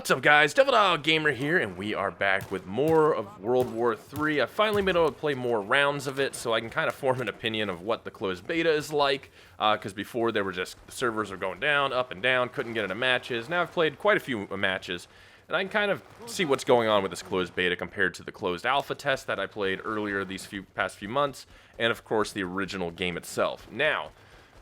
What's up, guys? TheDevildogGamer here, and we are back with more of World War III. I finally been able to play more rounds of it, so I can kind of form an opinion of what the closed beta is like, because before there were just, the servers were going down, up and down, couldn't get into matches. Now I've played quite a few matches, and I can kind of see what's going on with this closed beta compared to the closed alpha test that I played earlier these past few months, and of course the original game itself. Now,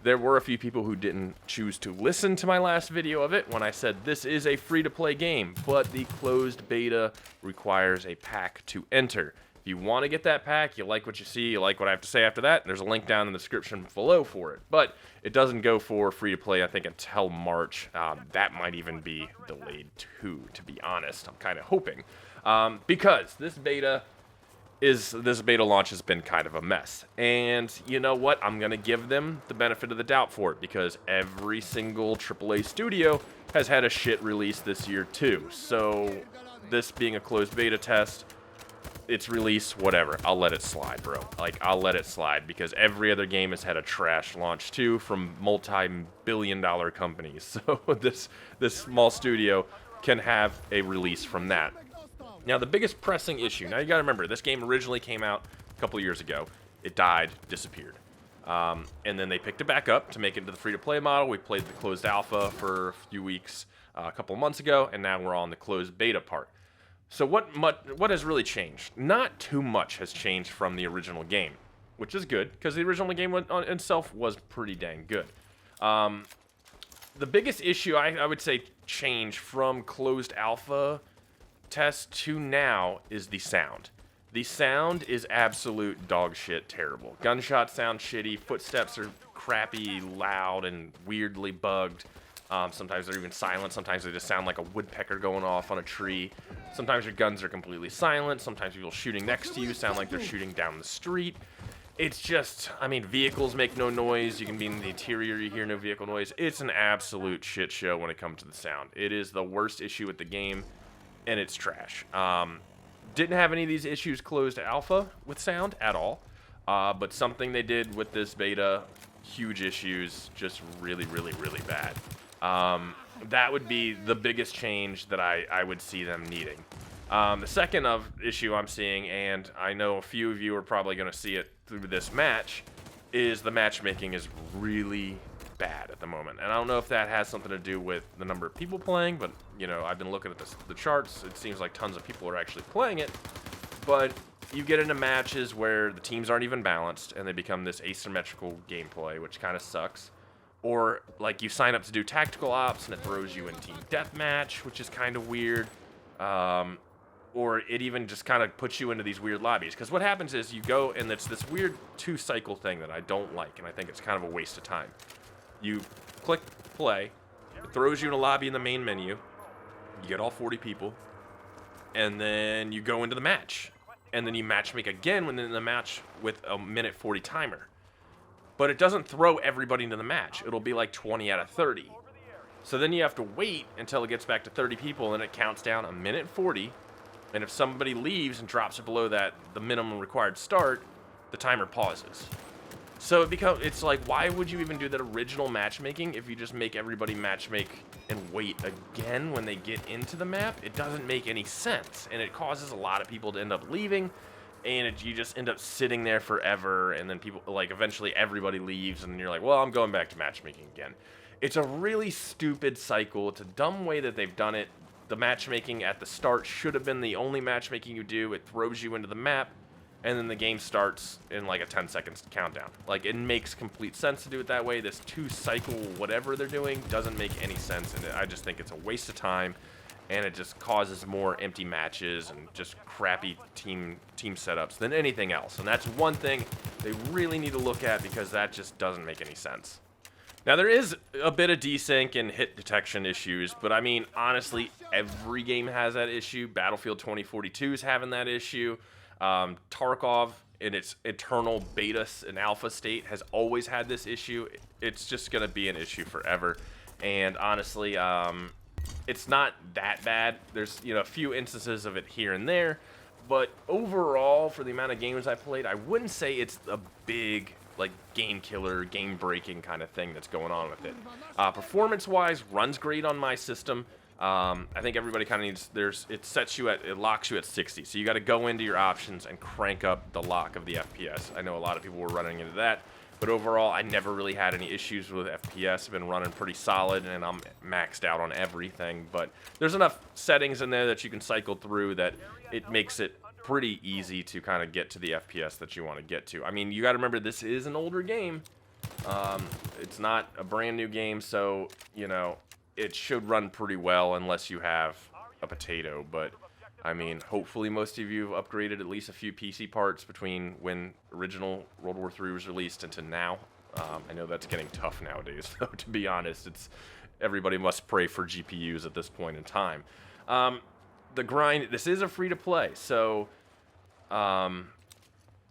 there were a few people who didn't choose to listen to my last video of it when I said this is a free-to-play game, but the closed beta requires a pack to enter. If you want to get that pack, you like what you see, you like what I have to say after that, there's a link down in the description below for it. But it doesn't go for free-to-play, I think, until March. That might even be delayed too, to be honest. I'm kind of hoping. Because this beta launch has been kind of a mess. And you know what? I'm going to give them the benefit of the doubt for it, because every single AAA studio has had a shit release this year too. So this being a closed beta test, its release, whatever, I'll let it slide, bro. Like, I'll let it slide, because every other game has had a trash launch too from multi-billion-dollar companies. So this small studio can have a release from that. Now, the biggest pressing issue, now you gotta remember, this game originally came out a couple of years ago. It died, disappeared. And then they picked it back up to make it into the free-to-play model. We played the closed alpha for a few weeks, a couple of months ago, and now we're on the closed beta part. So what has really changed? Not too much has changed from the original game, which is good, because the original game on itself was pretty dang good. The biggest issue, I would say, change from closed alpha test to now is the sound. The sound is absolute dog shit terrible. Gunshots sound shitty, footsteps are crappy, loud, and weirdly bugged. Sometimes they're even silent, sometimes they just sound like a woodpecker going off on a tree. Sometimes your guns are completely silent, sometimes people shooting next to you sound like they're shooting down the street. It's just, I mean, vehicles make no noise. You can be in the interior, you hear no vehicle noise. It's an absolute shit show when it comes to the sound. It is the worst issue with the game, and it's trash. Didn't have any of these issues closed alpha with sound at all, but something they did with this beta, huge issues, just really, really, really bad. That would be the biggest change that I would see them needing. The second issue I'm seeing, and I know a few of you are probably going to see it through this match, is the matchmaking is really bad at the moment. And I don't know if that has something to do with the number of people playing, but, you know, I've been looking at the charts. It seems like tons of people are actually playing it. But you get into matches where the teams aren't even balanced, and they become this asymmetrical gameplay, which kind of sucks. Or, like, you sign up to do tactical ops, and it throws you in team deathmatch, which is kind of weird. Or it even just kind of puts you into these weird lobbies. Because what happens is you go, and it's this weird two-cycle thing that I don't like, and I think it's kind of a waste of time. You click play, it throws you in a lobby in the main menu, you get all 40 people, and then you go into the match. And then you matchmake again when in the match with a minute 40 timer. But it doesn't throw everybody into the match. It'll be like 20 out of 30. So then you have to wait until it gets back to 30 people, and it counts down a minute 40. And if somebody leaves and drops it below the minimum required start, the timer pauses. So it's like, why would you even do that original matchmaking if you just make everybody matchmake and wait again when they get into the map? It doesn't make any sense, and it causes a lot of people to end up leaving, and you just end up sitting there forever, and then people, like, eventually everybody leaves, and you're like, well, I'm going back to matchmaking again. It's a really stupid cycle. It's a dumb way that they've done it. The matchmaking at the start should have been the only matchmaking you do. It throws you into the map, and then the game starts in like a 10 seconds countdown. Like, it makes complete sense to do it that way. This two-cycle whatever they're doing doesn't make any sense, and I just think it's a waste of time, and it just causes more empty matches and just crappy team setups than anything else. And that's one thing they really need to look at, because that just doesn't make any sense. Now, there is a bit of desync and hit detection issues, but I mean, honestly, every game has that issue. Battlefield 2042 is having that issue. Tarkov, in its eternal beta and alpha state, has always had this issue. It's just going to be an issue forever. And honestly, it's not that bad. There's, you know, a few instances of it here and there, but overall, for the amount of games I've played, I wouldn't say it's a big, like, game killer, game breaking kind of thing that's going on with it. Performance wise, runs great on my system. I think everybody kind of needs, it locks you at 60. So you got to go into your options and crank up the lock of the FPS. I know a lot of people were running into that, but overall, I never really had any issues with FPS. I've been running pretty solid, and I'm maxed out on everything. But there's enough settings in there that you can cycle through that it makes it pretty easy to kind of get to the FPS that you want to get to. I mean, you got to remember, this is an older game. It's not a brand new game, so, you know, it should run pretty well unless you have a potato. But I mean, hopefully most of you have upgraded at least a few PC parts between when original World War III was released and to now. I know that's getting tough nowadays, though, to be honest. Everybody must pray for GPUs at this point in time. The grind, this is a free-to-play, so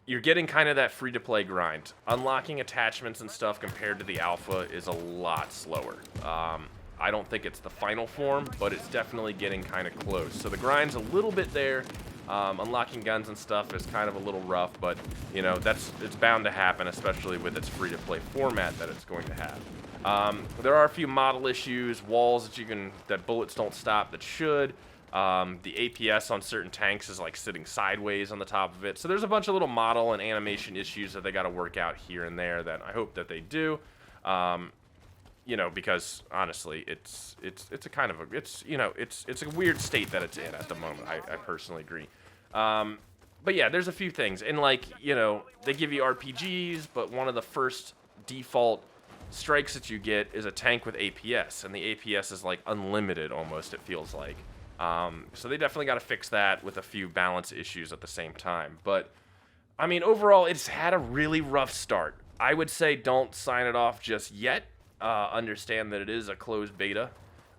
you're getting kind of that free-to-play grind. Unlocking attachments and stuff compared to the alpha is a lot slower. I don't think it's the final form, but it's definitely getting kind of close. So the grind's a little bit there. Unlocking guns and stuff is kind of a little rough, but you know, it's bound to happen, especially with its free-to-play format that it's going to have. There are a few model issues, walls that bullets don't stop that should. The APS on certain tanks is like sitting sideways on the top of it. So there's a bunch of little model and animation issues that they got to work out here and there that I hope that they do. You know, because honestly, it's a kind of it's a weird state that it's in at the moment. I personally agree. But yeah, there's a few things, and like, you know, they give you RPGs, but one of the first default strikes that you get is a tank with APS, and the APS is like unlimited almost, it feels like. So they definitely got to fix that with a few balance issues at the same time. But I mean, overall, it's had a really rough start. I would say don't sign it off just yet. Understand that it is a closed beta.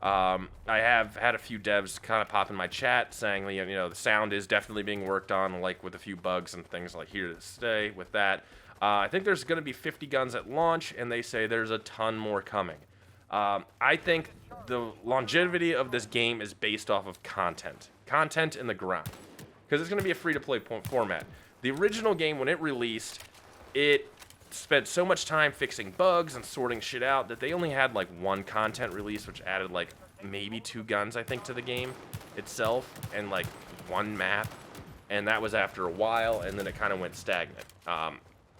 I have had a few devs kind of pop in my chat saying, you know, the sound is definitely being worked on, like with a few bugs and things like here to stay with that. I think there's going to be 50 guns at launch, and they say there's a ton more coming. I think the longevity of this game is based off of content in the grind, because it's going to be a free-to-play format. The original game, when it released, it spent so much time fixing bugs and sorting shit out that they only had like one content release, which added like maybe 2 guns, I think, to the game itself, and like 1 map, and that was after a while, and then it kind of went stagnant.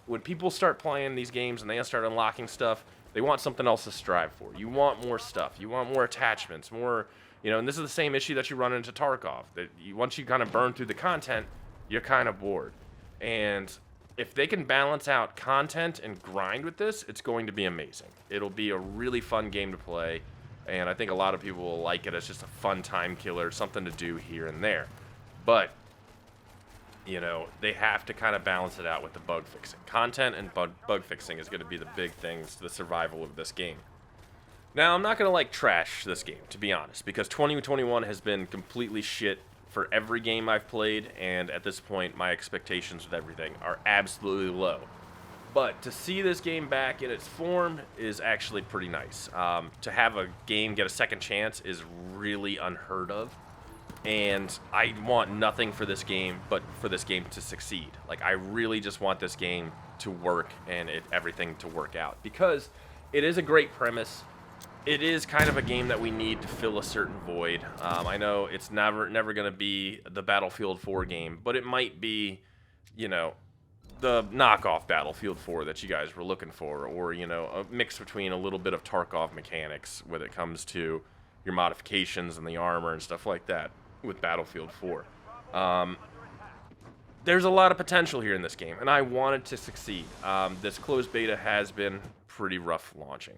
When people start playing these games and they start unlocking stuff, they want something else to strive for. You want more stuff. You want more attachments, more, you know, and this is the same issue that you run into Tarkov. That once you kind of burn through the content, you're kind of bored. And if they can balance out content and grind with this, it's going to be amazing. It'll be a really fun game to play, and I think a lot of people will like it as just a fun time killer, something to do here and there. But, you know, they have to kind of balance it out with the bug fixing. Content and bug fixing is going to be the big things to the survival of this game. Now, I'm not going to like trash this game, to be honest, because 2021 has been completely shit for every game I've played, and at this point, my expectations with everything are absolutely low. But to see this game back in its form is actually pretty nice. To have a game get a second chance is really unheard of, and I want nothing for this game but for this game to succeed. Like, I really just want this game to work and everything to work out, because it is a great premise. It is kind of a game that we need to fill a certain void. I know it's never going to be the Battlefield 4 game, but it might be, you know, the knockoff Battlefield 4 that you guys were looking for, or, you know, a mix between a little bit of Tarkov mechanics when it comes to your modifications and the armor and stuff like that with Battlefield 4. There's a lot of potential here in this game, and I want it to succeed. This closed beta has been pretty rough launching,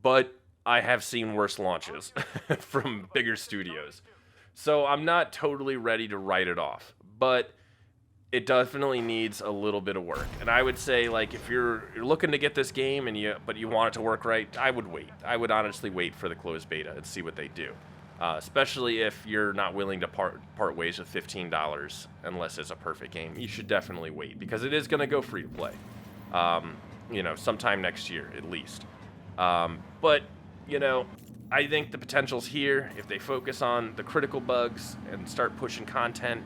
but I have seen worse launches from bigger studios. So I'm not totally ready to write it off, but it definitely needs a little bit of work. And I would say, like, if you're looking to get this game but you want it to work right, I would wait. I would honestly wait for the closed beta and see what they do. Especially if you're not willing to part ways with $15 unless it's a perfect game. You should definitely wait, because it is going to go free to play. You know, sometime next year at least. But you know, I think the potential's here if they focus on the critical bugs and start pushing content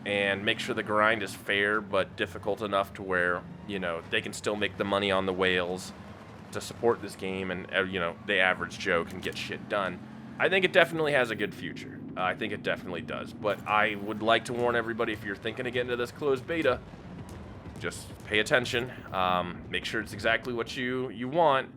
and make sure the grind is fair but difficult enough to where, you know, they can still make the money on the whales to support this game, and, you know, the average Joe can get shit done. I think it definitely has a good future. I think it definitely does. But I would like to warn everybody, if you're thinking of getting into this closed beta, just pay attention. Make sure it's exactly what you want.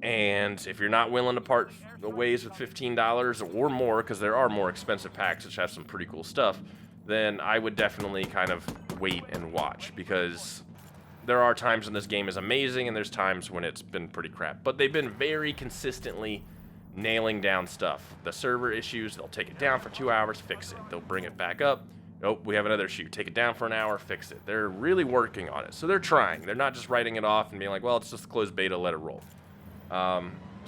And if you're not willing to part ways with $15 or more, because there are more expensive packs which have some pretty cool stuff, then I would definitely kind of wait and watch, because there are times when this game is amazing and there's times when it's been pretty crap. But they've been very consistently nailing down stuff. The server issues, they'll take it down for 2 hours, fix it. They'll bring it back up. Oh, we have another issue. Take it down for an hour, fix it. They're really working on it. So they're trying. They're not just writing it off and being like, well, it's just a closed beta, let it roll.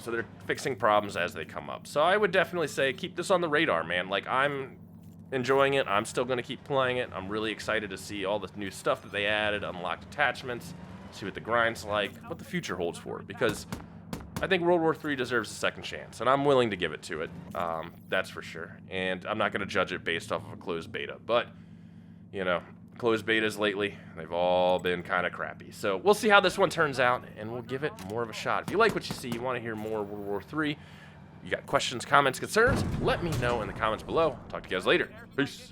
So they're fixing problems as they come up. So I would definitely say keep this on the radar, man. Like, I'm enjoying it. I'm still going to keep playing it. I'm really excited to see all the new stuff that they added, unlocked attachments, see what the grind's like, what the future holds for it. Because I think World War III deserves a second chance, and I'm willing to give it to it. That's for sure. And I'm not going to judge it based off of a closed beta. But, you know, closed betas lately, they've all been kind of crappy. So we'll see how this one turns out, and we'll give it more of a shot. If you like what you see, you want to hear more World War III, you got questions, comments, concerns, let me know in the comments below. Talk to you guys later. Peace.